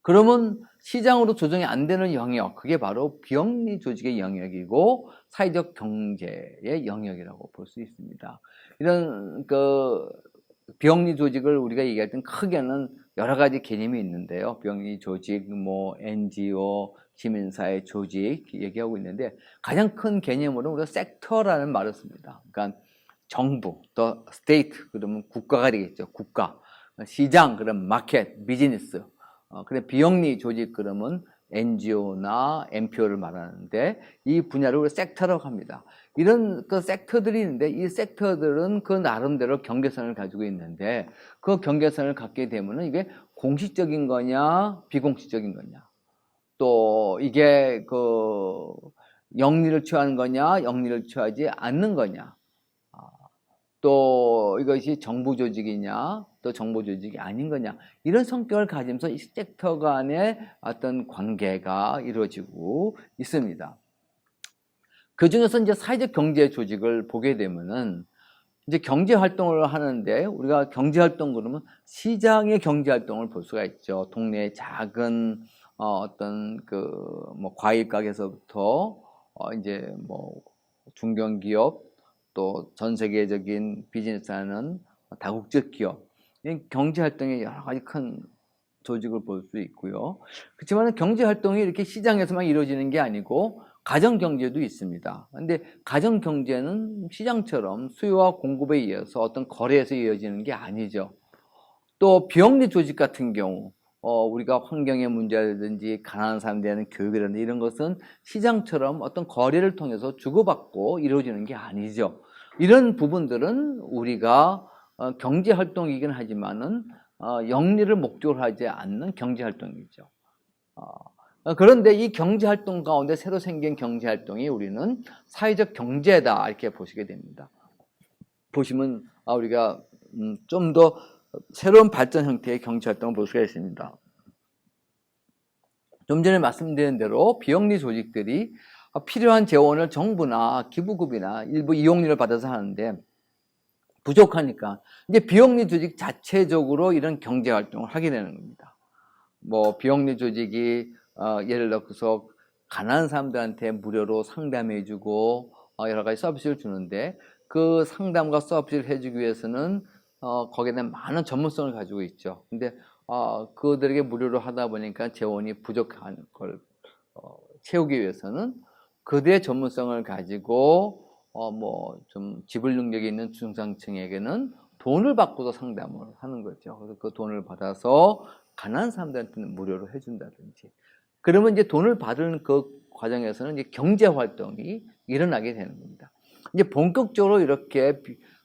그러면 시장으로 조정이 안 되는 영역, 그게 바로 비영리 조직의 영역이고 사회적 경제의 영역이라고 볼 수 있습니다. 이런 비영리 조직을 우리가 얘기할 땐 크게는 여러 가지 개념이 있는데요. 비영리 조직, NGO, 시민사회 조직 얘기하고 있는데 가장 큰 개념으로 우리가 섹터라는 말을 씁니다. 그러니까 정부, 또 스테이트 그러면 국가가 되겠죠. 국가, 시장 그러면 마켓, 비즈니스. 근데 비영리 조직 그러면 NGO나 NPO를 말하는데 이 분야를 우리가 섹터라고 합니다. 이런 섹터들이 있는데 이 섹터들은 그 나름대로 경계선을 가지고 있는데 그 경계선을 갖게 되면 이게 공식적인 거냐 비공식적인 거냐 또 이게 영리를 취하는 거냐 영리를 취하지 않는 거냐 또 이것이 정부 조직이냐 또 정보 조직이 아닌 거냐 이런 성격을 가지면서 이 섹터 간의 어떤 관계가 이루어지고 있습니다. 그 중에서 이제 사회적 경제 조직을 보게 되면은 이제 경제 활동을 하는데 우리가 경제 활동 그러면 시장의 경제 활동을 볼 수가 있죠. 동네의 작은 어떤 과일 가게에서부터 이제 중견기업 또 전 세계적인 비즈니스하는 다국적 기업 경제 활동의 여러 가지 큰 조직을 볼 수 있고요. 그렇지만 경제 활동이 이렇게 시장에서만 이루어지는 게 아니고 가정 경제도 있습니다. 근데 가정 경제는 시장처럼 수요와 공급에 의해서 어떤 거래에서 이어지는 게 아니죠. 또 비영리 조직 같은 경우 우리가 환경의 문제라든지 가난한 사람들에 대한 교육이라든지 이런 것은 시장처럼 어떤 거래를 통해서 주고받고 이루어지는 게 아니죠. 이런 부분들은 우리가 경제 활동이긴 하지만은 영리를 목적으로 하지 않는 경제 활동이죠. 그런데 이 경제 활동 가운데 새로 생긴 경제 활동이 우리는 사회적 경제다 이렇게 보시게 됩니다. 보시면 우리가 좀 더 새로운 발전 형태의 경제 활동을 볼 수가 있습니다. 좀 전에 말씀드린 대로 비영리 조직들이 필요한 재원을 정부나 기부금이나 일부 이용료를 받아서 하는데 부족하니까 이제 비영리 조직 자체적으로 이런 경제 활동을 하게 되는 겁니다. 비영리 조직이 예를 들어서 가난한 사람들한테 무료로 상담해주고 여러 가지 서비스를 주는데 그 상담과 서비스를 해주기 위해서는 거기에 대한 많은 전문성을 가지고 있죠. 근데 그들에게 무료로 하다 보니까 재원이 부족한 걸 채우기 위해서는 그들의 전문성을 가지고 좀 지불 능력이 있는 중상층에게는 돈을 받고도 상담을 하는 거죠. 그래서 그 돈을 받아서 가난한 사람들한테는 무료로 해준다든지. 그러면 이제 돈을 받은 그 과정에서는 이제 경제 활동이 일어나게 되는 겁니다. 이제 본격적으로 이렇게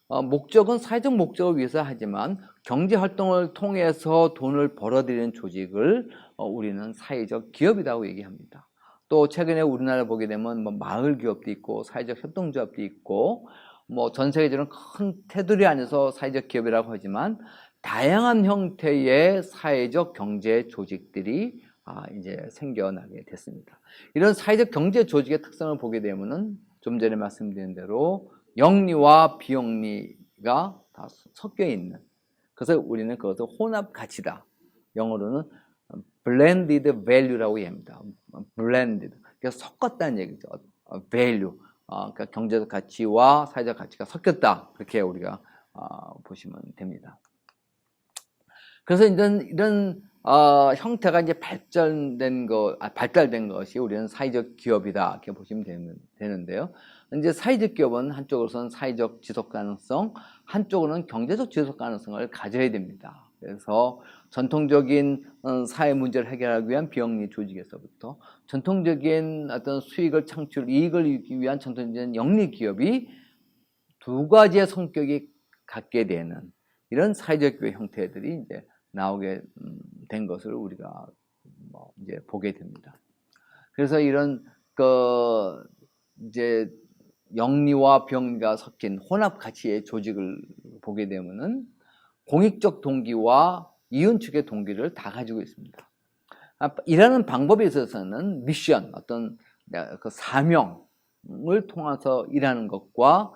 목적은 사회적 목적을 위해서 하지만 경제 활동을 통해서 돈을 벌어들이는 조직을 우리는 사회적 기업이라고 얘기합니다. 또 최근에 우리나라 보게 되면 마을 기업도 있고 사회적 협동조합도 있고 전 세계적으로 큰 테두리 안에서 사회적 기업이라고 하지만 다양한 형태의 사회적 경제 조직들이 이제 생겨나게 됐습니다. 이런 사회적 경제 조직의 특성을 보게 되면은 좀 전에 말씀드린 대로 영리와 비영리가 다 섞여 있는. 그래서 우리는 그것을 혼합 가치다. 영어로는 blended value라고 얘기합니다. blended. 그래서 섞었다는 얘기죠. value. 그러니까 경제적 가치와 사회적 가치가 섞였다. 그렇게 우리가 보시면 됩니다. 그래서 이런 형태가 이제 발달된 것이 우리는 사회적 기업이다. 이렇게 보시면 되는데요. 이제 사회적 기업은 한쪽으로서는 사회적 지속 가능성, 한쪽으로는 경제적 지속 가능성을 가져야 됩니다. 그래서 전통적인 사회 문제를 해결하기 위한 비영리 조직에서부터 전통적인 어떤 수익을 이익을 이루기 위한 전통적인 영리 기업이 두 가지의 성격이 갖게 되는 이런 사회적 기업 형태들이 이제 나오게 된 것을 우리가 이제 보게 됩니다. 그래서 이런 이제 영리와 비영리가 섞인 혼합 가치의 조직을 보게 되면은 공익적 동기와 이윤축의 동기를 다 가지고 있습니다. 일하는 방법에 있어서는 미션, 어떤 사명을 통해서 일하는 것과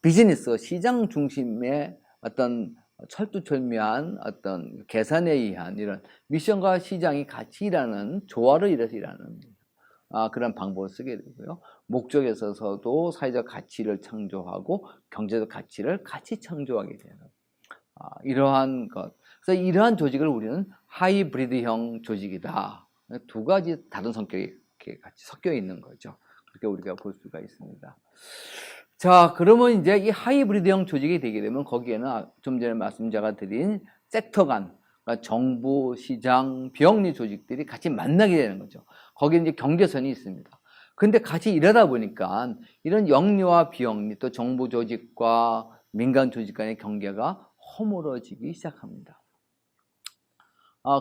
비즈니스, 시장 중심의 어떤 철두철미한 어떤 계산에 의한 이런 미션과 시장이 같이 일하는 조화를 이뤄서 일하는 그런 방법을 쓰게 되고요. 목적에 있어서도 사회적 가치를 창조하고 경제적 가치를 같이 창조하게 되는 이러한 것. 그래서 이러한 조직을 우리는 하이브리드형 조직이다. 두 가지 다른 성격이 이렇게 같이 섞여 있는 거죠. 그렇게 우리가 볼 수가 있습니다. 자, 그러면 이제 이 하이브리드형 조직이 되게 되면 거기에는 좀 전에 말씀자가 드린 섹터 간, 그러니까 정부, 시장, 비영리 조직들이 같이 만나게 되는 거죠. 거기에 이제 경계선이 있습니다. 근데 같이 일하다 보니까 이런 영리와 비영리, 또 정부 조직과 민간 조직 간의 경계가 허물어지기 시작합니다.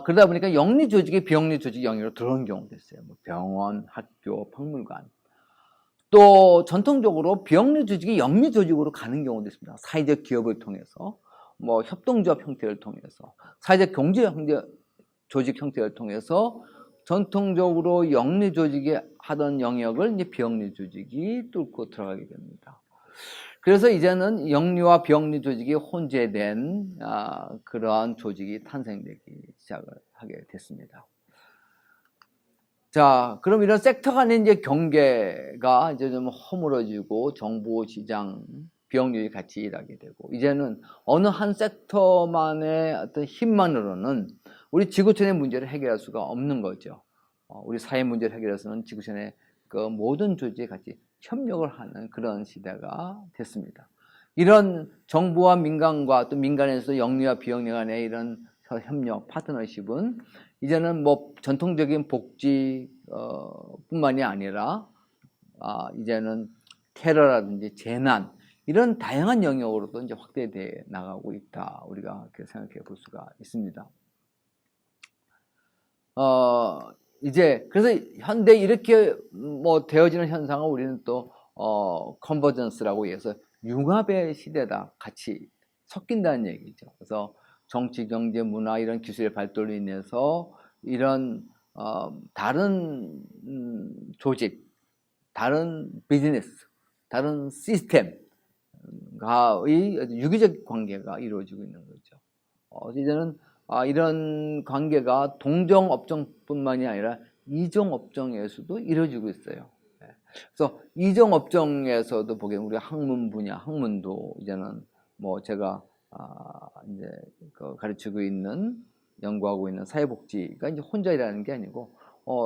그러다 보니까 영리 조직이 비영리 조직 영역으로 들어온 경우도 있어요. 뭐 병원, 학교, 박물관. 또 전통적으로 비영리 조직이 영리 조직으로 가는 경우도 있습니다. 사회적 기업을 통해서, 뭐 협동조합 형태를 통해서, 사회적 경제 조직 형태를 통해서 전통적으로 영리 조직이 하던 영역을 이제 비영리 조직이 뚫고 들어가게 됩니다. 그래서 이제는 영리와 비영리 조직이 혼재된 그러한 조직이 탄생되기 시작을 하게 됐습니다. 자, 그럼 이런 섹터 간의 이제 경계가 이제 좀 허물어지고 정부, 시장, 비영리가 같이 일하게 되고 이제는 어느 한 섹터만의 어떤 힘만으로는 우리 지구촌의 문제를 해결할 수가 없는 거죠. 우리 사회 문제를 해결해서는 지구촌의 그 모든 조직이 같이 협력을 하는 그런 시대가 됐습니다. 이런 정부와 민간과 또 민간에서 영리와 비영리 간의 이런 협력, 파트너십은 이제는 뭐 전통적인 복지 뿐만이 아니라 이제는 테러라든지 재난 이런 다양한 영역으로도 이제 확대돼 나가고 있다. 우리가 그렇게 생각해 볼 수가 있습니다. 이제 그래서 현대 이렇게 뭐 되어지는 현상을 우리는 또 컨버전스라고 해서 융합의 시대다. 같이 섞인다는 얘기죠. 그래서 정치, 경제, 문화 이런 기술의 발달로 인해서 이런 다른 조직, 다른 비즈니스, 다른 시스템과의 유기적 관계가 이루어지고 있는 거죠. 이제는 이런 관계가 동종업종뿐만이 아니라 이종업종에서도 이루어지고 있어요. 그래서 이종업종에서도 보게 되면 우리 학문 분야, 학문도 이제는 뭐 제가 이제 가르치고 있는 연구하고 있는 사회복지가 이제 혼자 일하는 게 아니고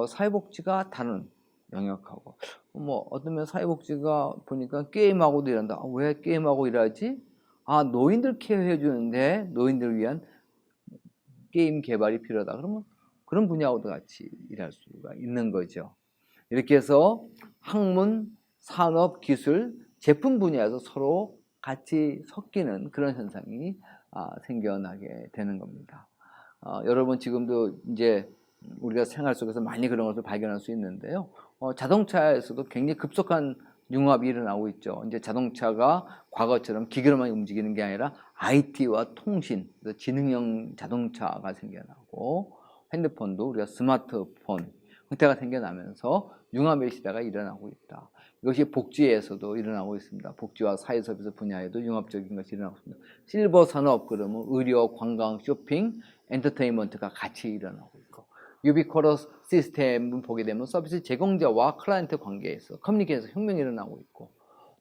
사회복지가 다른 영역하고 뭐 어떤 면 사회복지가 보니까 게임하고도 일한다. 왜 게임하고 일하지? 노인들 케어해 주는데 노인들을 위한 게임 개발이 필요하다. 그러면 그런 분야하고도 같이 일할 수가 있는 거죠. 이렇게 해서 학문, 산업, 기술, 제품 분야에서 서로 같이 섞이는 그런 현상이 생겨나게 되는 겁니다. 여러분 지금도 이제 우리가 생활 속에서 많이 그런 것을 발견할 수 있는데요. 자동차에서도 굉장히 급속한 융합이 일어나고 있죠. 이제 자동차가 과거처럼 기계로만 움직이는 게 아니라 IT와 통신, 지능형 자동차가 생겨나고 핸드폰도 우리가 스마트폰 형태가 생겨나면서 융합의 시대가 일어나고 있다. 이것이 복지에서도 일어나고 있습니다. 복지와 사회서비스 분야에도 융합적인 것이 일어나고 있습니다. 실버 산업 그러면 의료, 관광, 쇼핑, 엔터테인먼트가 같이 일어나고 있고 유비쿼러스 시스템을 보게 되면 서비스 제공자와 클라이언트 관계에서 커뮤니케이션 혁명이 일어나고 있고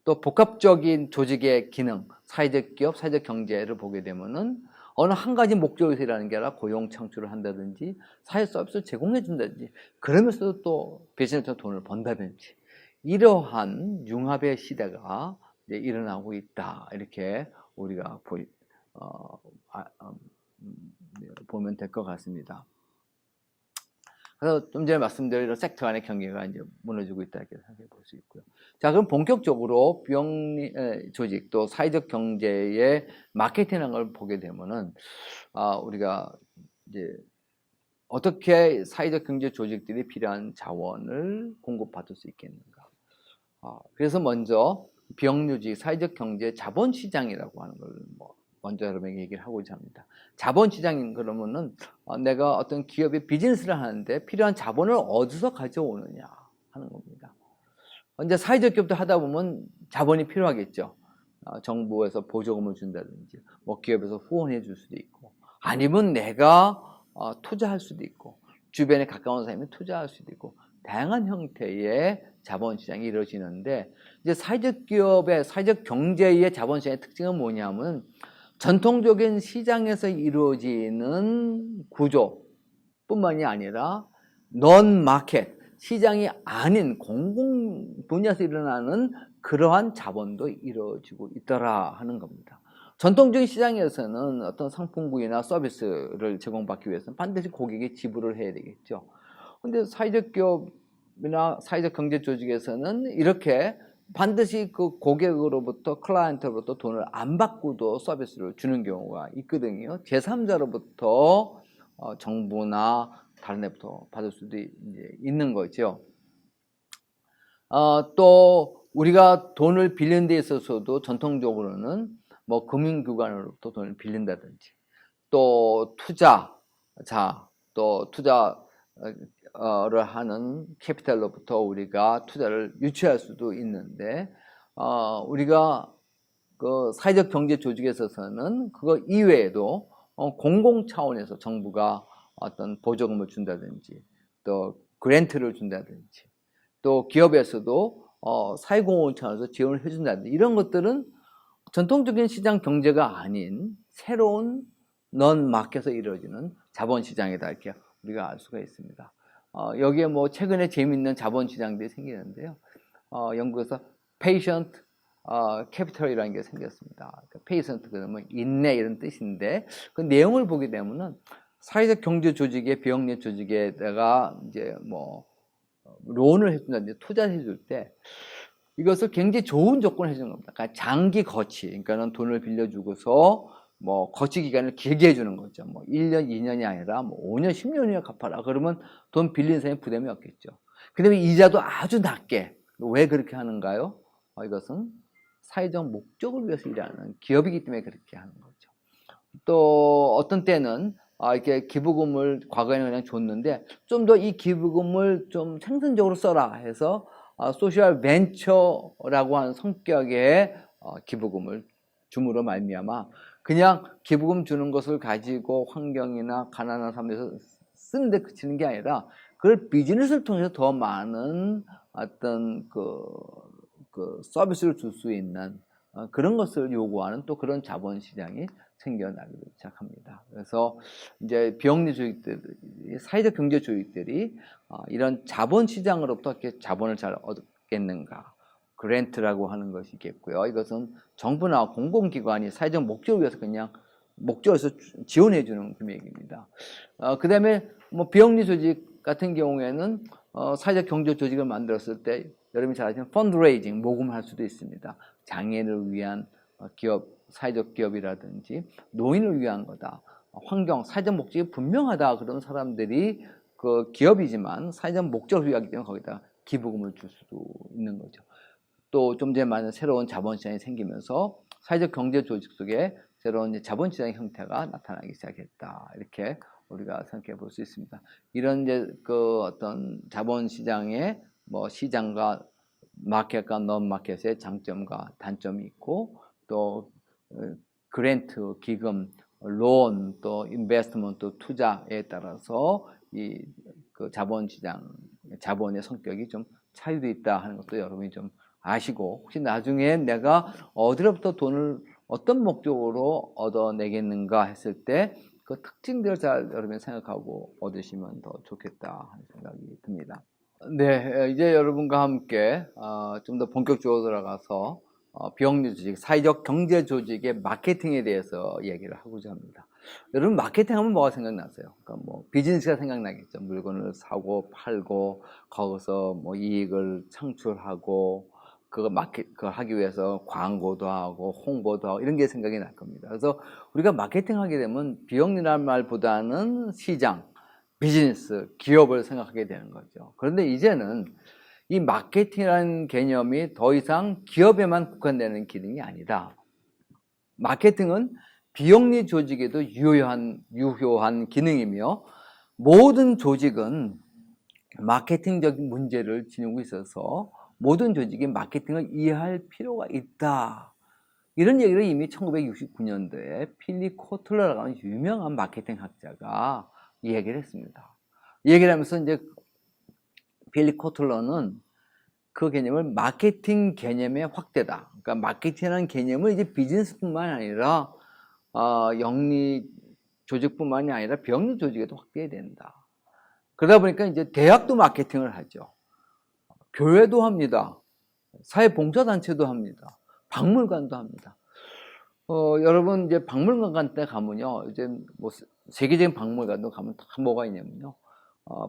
또 복합적인 조직의 기능, 사회적 기업, 사회적 경제를 보게 되면은 어느 한 가지 목적에서 일하는 게 아니라 고용 창출을 한다든지 사회 서비스를 제공해 준다든지 그러면서도 또 배신을 통해 돈을 번다든지 이러한 융합의 시대가 이제 일어나고 있다. 이렇게 우리가 보면 될 것 같습니다. 그래서 좀 전에 말씀드린 이런 섹터 간의 경계가 이제 무너지고 있다 이렇게 생각해 볼 수 있고요. 자, 그럼 본격적으로 비영리 조직 또 사회적 경제의 마케팅하는 걸 보게 되면은 우리가 이제 어떻게 사회적 경제 조직들이 필요한 자원을 공급받을 수 있겠는가? 그래서 먼저 비영리조직 사회적 경제 자본시장이라고 하는 걸 먼저 여러분에게 얘기를 하고자 합니다. 자본시장인 그러면은 내가 어떤 기업의 비즈니스를 하는데 필요한 자본을 어디서 가져오느냐 하는 겁니다. 이제 사회적 기업도 하다 보면 자본이 필요하겠죠. 정부에서 보조금을 준다든지, 뭐 기업에서 후원해 줄 수도 있고, 아니면 내가 투자할 수도 있고, 주변에 가까운 사람이 투자할 수도 있고, 다양한 형태의 자본시장이 이루어지는데, 이제 사회적 기업의, 사회적 경제의 자본시장의 특징은 뭐냐면, 전통적인 시장에서 이루어지는 구조뿐만이 아니라, non-마켓, 시장이 아닌 공공 분야에서 일어나는 그러한 자본도 이루어지고 있더라 하는 겁니다. 전통적인 시장에서는 어떤 상품군이나 서비스를 제공받기 위해서는 반드시 고객이 지불을 해야 되겠죠. 근데 사회적 기업이나 사회적 경제 조직에서는 이렇게 반드시 그 고객으로부터, 클라이언트로부터 돈을 안 받고도 서비스를 주는 경우가 있거든요. 제3자로부터 정부나 다른 데부터 받을 수도 이제 있는 거죠. 또 우리가 돈을 빌리는 데 있어서도 전통적으로는 뭐 금융기관으로부터 돈을 빌린다든지, 또 또 투자를 하는 캐피탈로부터 우리가 투자를 유치할 수도 있는데, 우리가 그 사회적 경제 조직에 있어서는 그거 이외에도 공공 차원에서 정부가 어떤 보조금을 준다든지, 또 그랜트를 준다든지, 또 기업에서도 사회공헌 차원에서 지원을 해준다든지, 이런 것들은 전통적인 시장 경제가 아닌 새로운 non-마켓에서 이루어지는 자본시장이다, 이렇게 우리가 알 수가 있습니다. 여기에 뭐 최근에 재미있는 자본시장들이 생기는데요. 영국에서 patient capital이라는 게 생겼습니다. 그러니까 patient 그러면 인내 이런 뜻인데, 그 내용을 보게 되면은 사회적 경제 조직의 비영리 조직에다가 이제 뭐 론을 해준다든지 투자를 해줄 때 이것을 굉장히 좋은 조건을 해주는 겁니다. 그러니까 장기 거치, 그러니까는 돈을 빌려주고서 뭐 거치 기간을 길게 해주는 거죠. 뭐 1년, 2년이 아니라 뭐 5년, 10년이나 갚아라. 그러면 돈 빌리는 사람이 부담이 없겠죠. 그 다음에 이자도 아주 낮게. 왜 그렇게 하는가요? 이것은 사회적 목적을 위해서 일하는 기업이기 때문에 그렇게 하는 거죠. 또 어떤 때는 이렇게 기부금을 과거에는 그냥 줬는데 좀 더 이 기부금을 좀 생산적으로 써라 해서 소셜 벤처라고 하는 성격의 기부금을 줌으로 말미암아 그냥 기부금 주는 것을 가지고 환경이나 가난한 사람들에서 쓰는데 그치는 게 아니라 그걸 비즈니스를 통해서 더 많은 어떤 그 서비스를 줄 수 있는 그런 것을 요구하는 또 그런 자본시장이 생겨나기 시작합니다. 그래서 이제 비영리 조직들이, 사회적 경제 조직들이 이런 자본시장으로부터 어떻게 자본을 잘 얻겠는가, 그랜트라고 하는 것이 있겠고요. 이것은 정부나 공공기관이 사회적 목적을 위해서 그냥 목적에서 지원해 주는 금액입니다. 그 다음에 뭐 비영리 조직 같은 경우에는 사회적 경제 조직을 만들었을 때 여러분이 잘 아시는 펀드레이징, 모금할 수도 있습니다. 장애인을 위한 기업, 사회적 기업이라든지 노인을 위한 거다. 환경, 사회적 목적이 분명하다. 그런 사람들이 그 기업이지만 사회적 목적을 위하기 때문에 거기다 기부금을 줄 수도 있는 거죠. 또 좀 전에 말한 새로운 자본시장이 생기면서 사회적 경제 조직 속에 새로운 자본시장의 형태가 나타나기 시작했다. 이렇게 우리가 생각해 볼 수 있습니다. 이런 이제 그 어떤 자본시장의 뭐 시장과 마켓과 non-마켓의 장점과 단점이 있고, 또 그랜트, 기금, 론, 또 인베스트먼트, 투자에 따라서 이 그 자본시장, 자본의 성격이 좀 차이도 있다 하는 것도 여러분이 좀 아시고, 혹시 나중에 내가 어디로부터 돈을 어떤 목적으로 얻어내겠는가 했을 때 그 특징들을 잘 여러분이 생각하고 얻으시면 더 좋겠다 하는 생각이 듭니다. 네, 이제 여러분과 함께 좀 더 본격적으로 들어가서 비영리 조직, 사회적 경제 조직의 마케팅에 대해서 얘기를 하고자 합니다. 여러분 마케팅 하면 뭐가 생각나세요? 그러니까 뭐 비즈니스가 생각나겠죠. 물건을 사고 팔고 거기서 뭐 이익을 창출하고 그거 하기 위해서 광고도 하고 홍보도 하고 이런 게 생각이 날 겁니다. 그래서 우리가 마케팅 하게 되면 비영리라는 말보다는 시장, 비즈니스, 기업을 생각하게 되는 거죠. 그런데 이제는 이 마케팅이라는 개념이 더 이상 기업에만 국한되는 기능이 아니다. 마케팅은 비영리 조직에도 유효한 기능이며, 모든 조직은 마케팅적인 문제를 지니고 있어서 모든 조직이 마케팅을 이해할 필요가 있다. 이런 얘기를 이미 1969년도에 필립 코틀러라고 하는 유명한 마케팅 학자가 얘기를 했습니다. 얘기를 하면서 이제 필립 코틀러는 그 개념을 마케팅 개념의 확대다. 그러니까 마케팅이라는 개념을 이제 비즈니스뿐만 아니라 영리 조직뿐만이 아니라 비영리 조직에도 확대해야 된다. 그러다 보니까 이제 대학도 마케팅을 하죠. 교회도 합니다. 사회봉사단체도 합니다. 박물관도 합니다. 여러분 이제 박물관 같은 데 가면요, 이제 뭐 세계적인 박물관도 가면 다 뭐가 있냐면요,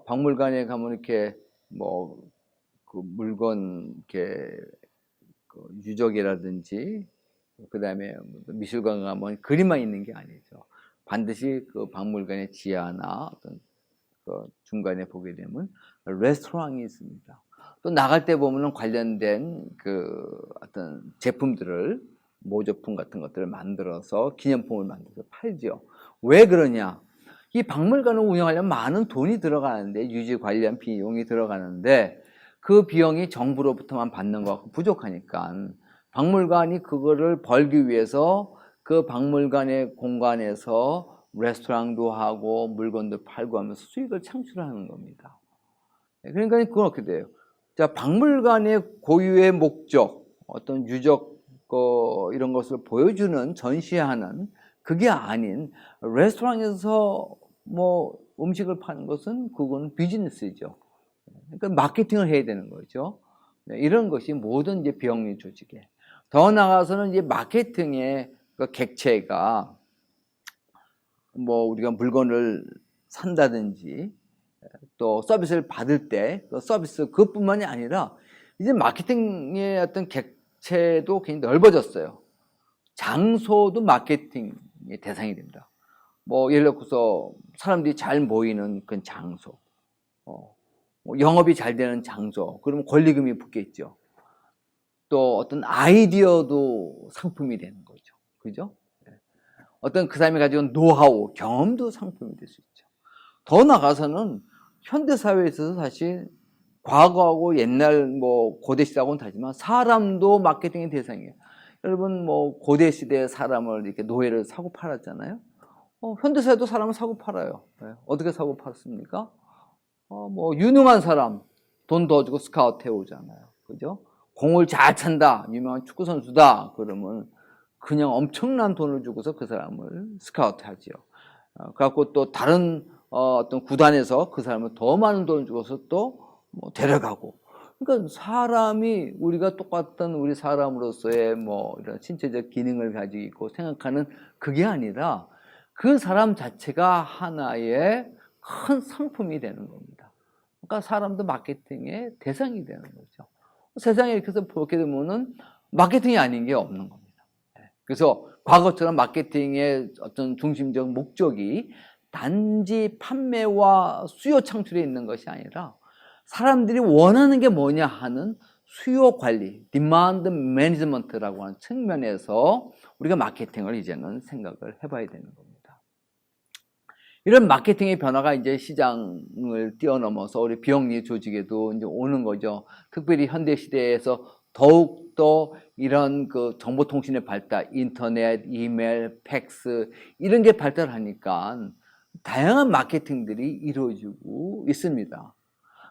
박물관에 가면 이렇게 뭐 그 물건 이렇게 그 유적이라든지 그다음에 미술관 가면 그림만 있는 게 아니죠. 반드시 그 박물관의 지하나 어떤 그 중간에 보게 되면 레스토랑이 있습니다. 또 나갈 때 보면은 관련된 그 어떤 제품들을 모조품 같은 것들을 만들어서 기념품을 만들어서 팔죠. 왜 그러냐? 이 박물관을 운영하려면 많은 돈이 들어가는데, 유지 관련 비용이 들어가는데 그 비용이 정부로부터만 받는 것 같고 부족하니까 박물관이 그거를 벌기 위해서 그 박물관의 공간에서 레스토랑도 하고 물건도 팔고 하면서 수익을 창출하는 겁니다. 그러니까 그건 어떻게 돼요? 자, 박물관의 고유의 목적, 어떤 유적 이런 것을 보여주는, 전시하는 그게 아닌 레스토랑에서 뭐 음식을 파는 것은 그건 비즈니스죠. 그러니까 마케팅을 해야 되는 거죠. 이런 것이 모든 이제 비영리 조직에. 더 나아가서는 이제 마케팅의 그 객체가 뭐 우리가 물건을 산다든지 또 서비스를 받을 때 그 서비스 그것뿐만이 아니라 이제 마케팅의 어떤 객체도 굉장히 넓어졌어요. 장소도 마케팅의 대상이 됩니다. 뭐 예를 들어서 사람들이 잘 모이는 그런 장소, 영업이 잘 되는 장소, 그러면 권리금이 붙겠죠. 또 어떤 아이디어도 상품이 되는 거죠. 그죠? 어떤 그 사람이 가지고 노하우, 경험도 상품이 될 수 있죠. 더 나가서는 현대사회에 있어서 사실 과거하고 옛날 뭐 고대시대하고는 다르지만 사람도 마케팅의 대상이에요. 여러분 뭐 고대시대의 사람을 이렇게 노예를 사고 팔았잖아요. 현대사회도 사람을 사고 팔아요. 네. 어떻게 사고 팔았습니까? 뭐 유능한 사람 돈 더 주고 스카우트 해오잖아요. 그죠? 공을 잘 찬다, 유명한 축구 선수다. 그러면 그냥 엄청난 돈을 주고서 그 사람을 스카우트 하지요. 그래갖고 또 다른 어떤 구단에서 그 사람을 더 많은 돈을 주고서 또 뭐 데려가고. 그러니까 사람이 우리가 똑같은 우리 사람으로서의 뭐 이런 신체적 기능을 가지고 있고 생각하는 그게 아니라 그 사람 자체가 하나의 큰 상품이 되는 겁니다. 그러니까 사람도 마케팅의 대상이 되는 거죠. 세상에 이렇게 해서 보게 되면은 마케팅이 아닌 게 없는 겁니다. 그래서 과거처럼 마케팅의 어떤 중심적 목적이 단지 판매와 수요 창출에 있는 것이 아니라 사람들이 원하는 게 뭐냐 하는 수요 관리, 디마인드 매니지먼트라고 하는 측면에서 우리가 마케팅을 이제는 생각을 해봐야 되는 겁니다. 이런 마케팅의 변화가 이제 시장을 뛰어넘어서 우리 비영리 조직에도 이제 오는 거죠. 특별히 현대 시대에서 더욱더 이런 그 정보통신의 발달, 인터넷, 이메일, 팩스 이런 게 발달하니까 다양한 마케팅들이 이루어지고 있습니다.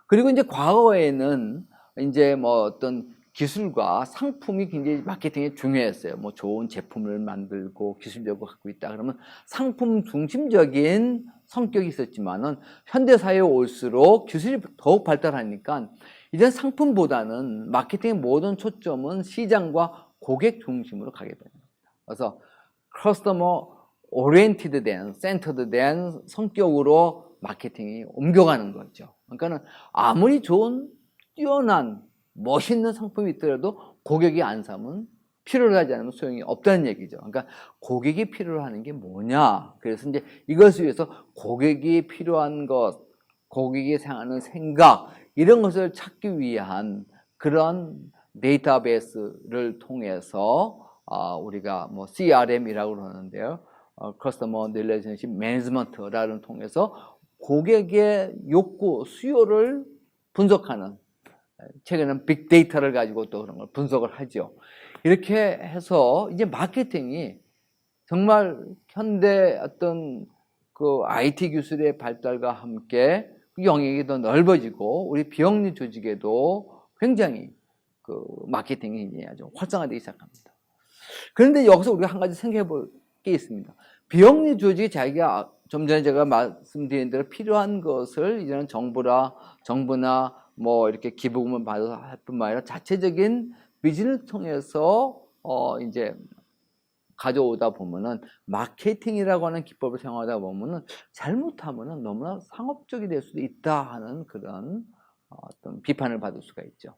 그리고 이제 과거에는 이제 뭐 어떤 기술과 상품이 굉장히 마케팅에 중요했어요. 뭐 좋은 제품을 만들고 기술력을 갖고 있다 그러면 상품 중심적인 성격이 있었지만은 현대사회에 올수록 기술이 더욱 발달하니까 이제 상품보다는 마케팅의 모든 초점은 시장과 고객 중심으로 가게 됩니다. 그래서 커스터머 오리엔티드 된, 센터드 된 성격으로 마케팅이 옮겨가는 거죠. 그러니까는 아무리 좋은 뛰어난 멋있는 상품이 있더라도 고객이 안 사면 필요로 하지 않으면 소용이 없다는 얘기죠. 그러니까 고객이 필요로 하는 게 뭐냐. 그래서 이제 이것을 위해서 고객이 필요한 것, 고객이 생각하는 생각 이런 것을 찾기 위한 그런 데이터베이스를 통해서 우리가 뭐 CRM이라고 그러는데요. Customer Relationship Management라는 통해서 고객의 욕구, 수요를 분석하는 최근에는 빅데이터를 가지고 또 그런 걸 분석을 하죠. 이렇게 해서 이제 마케팅이 정말 현대 어떤 그 IT 기술의 발달과 함께 영역이 더 넓어지고 우리 비영리 조직에도 굉장히 그 마케팅이 이제 아주 활성화되기 시작합니다. 그런데 여기서 우리가 한 가지 생각해 볼 게 있습니다. 비영리 조직이 자기가 좀 전에 제가 말씀드린 대로 필요한 것을 이제는 정부나 뭐 이렇게 기부금을 받아서 할 뿐만 아니라 자체적인 비즈니스를 통해서 이제 가져오다 보면은 마케팅이라고 하는 기법을 사용하다 보면은 잘못하면은 너무나 상업적이 될 수도 있다 하는 그런 어떤 비판을 받을 수가 있죠.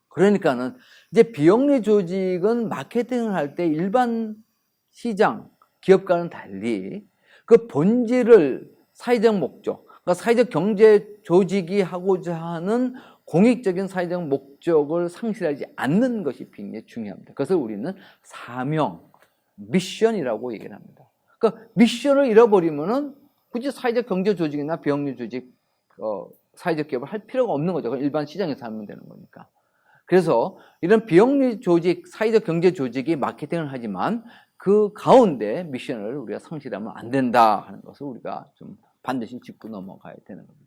그러니까는 이제 비영리 조직은 마케팅을 할 때 일반 시장 기업과는 달리 그 본질을 사회적 목적, 그러니까 사회적 경제 조직이 하고자 하는 공익적인 사회적 목적을 상실하지 않는 것이 굉장히 중요합니다. 그것을 우리는 사명, 미션이라고 얘기를 합니다. 그러니까 미션을 잃어버리면은 굳이 사회적 경제 조직이나 비영리 조직, 사회적 기업을 할 필요가 없는 거죠. 일반 시장에서 하면 되는 거니까. 그래서 이런 비영리 조직, 사회적 경제 조직이 마케팅을 하지만 그 가운데 미션을 우리가 상실하면 안 된다 하는 것을 우리가 좀 반드시 짚고 넘어가야 되는 겁니다.